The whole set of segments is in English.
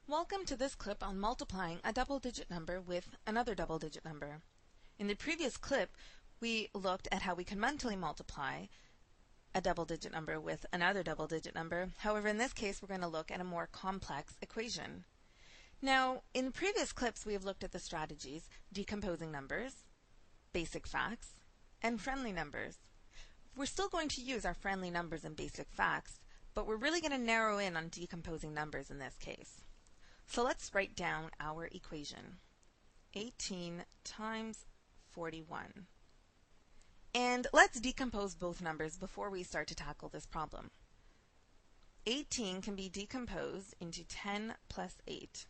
Welcome to this clip on multiplying a double-digit number with another double-digit number. In the previous clip, we looked at how we can mentally multiply a double-digit number with another double-digit number. However, in this case, we're going to look at a more complex equation. Now, in the previous clips, we have looked at the strategies decomposing numbers, basic facts, and friendly numbers. We're still going to use our friendly numbers and basic facts, but we're really going to narrow in on decomposing numbers in this case. So let's write down our equation. 18 times 41. And let's decompose both numbers before we start to tackle this problem. 18 can be decomposed into 10 plus 8.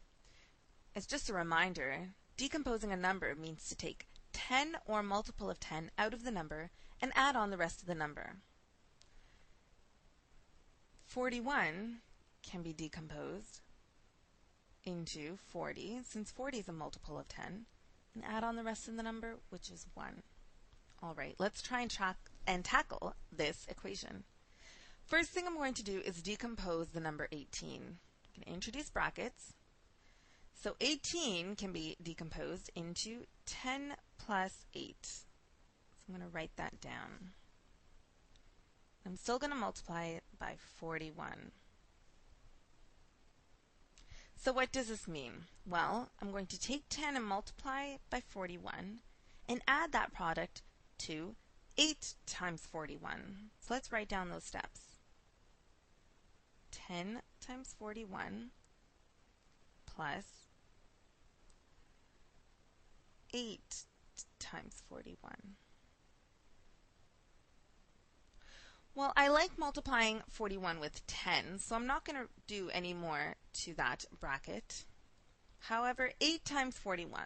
As just a reminder, decomposing a number means to take 10 or a multiple of 10 out of the number and add on the rest of the number. 41 can be decomposed into 40, since 40 is a multiple of 10, and add on the rest of the number, which is 1. Alright, let's try and tackle this equation. First thing I'm going to do is decompose the number 18. I'm going to introduce brackets. So 18 can be decomposed into 10 plus 8. So I'm going to write that down. I'm still going to multiply it by 41. So what does this mean? Well, I'm going to take 10 and multiply by 41 and add that product to 8 times 41. So let's write down those steps. 10 times 41 plus 8 times 41. Well, I like multiplying 41 with 10, so I'm not going to do any more to that bracket. However, 8 times 41.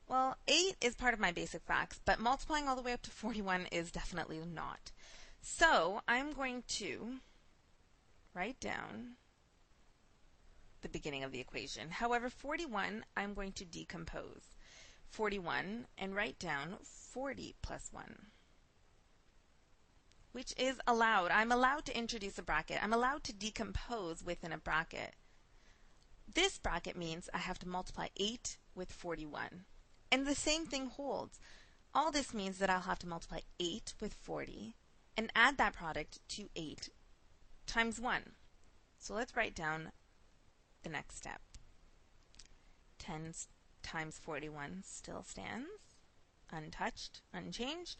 Well, 8 is part of my basic facts, but multiplying all the way up to 41 is definitely not. So I'm going to write down the beginning of the equation. However, 41 I'm going to decompose. 41 and write down 40 plus 1. Which is allowed. I'm allowed to introduce a bracket. I'm allowed to decompose within a bracket. This bracket means I have to multiply 8 with 41. And the same thing holds. All this means that I'll have to multiply 8 with 40 and add that product to 8 times 1. So let's write down the next step. 10 times 41 still stands, untouched, unchanged.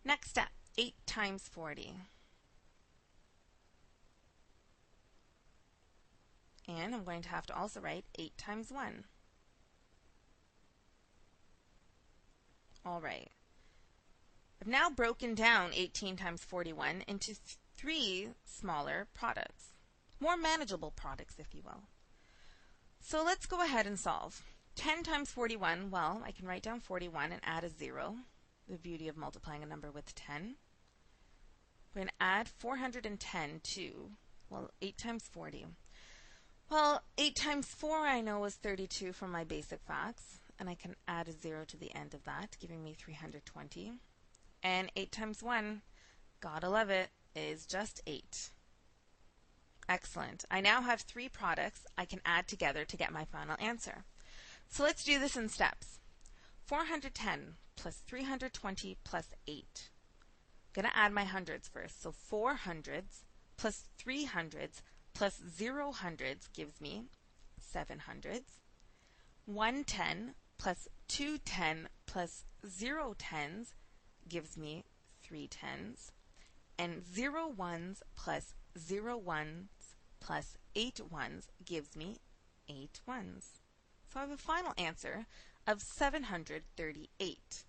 Next step. 8 times 40. And I'm going to have to also write 8 times 1. Alright. I've now broken down 18 times 41 into 3 smaller products. More manageable products, if you will. So let's go ahead and solve. 10 times 41, well, I can write down 41 and add a 0. The beauty of multiplying a number with 10. We're going to add 410 to, well, 8 times 40. Well, 8 times 4 I know is 32 from my basic facts, and I can add a 0 to the end of that, giving me 320. And 8 times 1, gotta love it, is just 8. Excellent. I now have 3 products I can add together to get my final answer. So let's do this in steps. 410 plus 320 plus 8. I'm going to add my hundreds first. So 4 hundreds plus 3 hundreds plus 0 hundreds gives me 7 hundreds. 110 plus 210 plus 0 tens gives me 3 tens. And 0 ones plus 0 ones plus 8 ones gives me 8 ones. So I have a final answer of 738.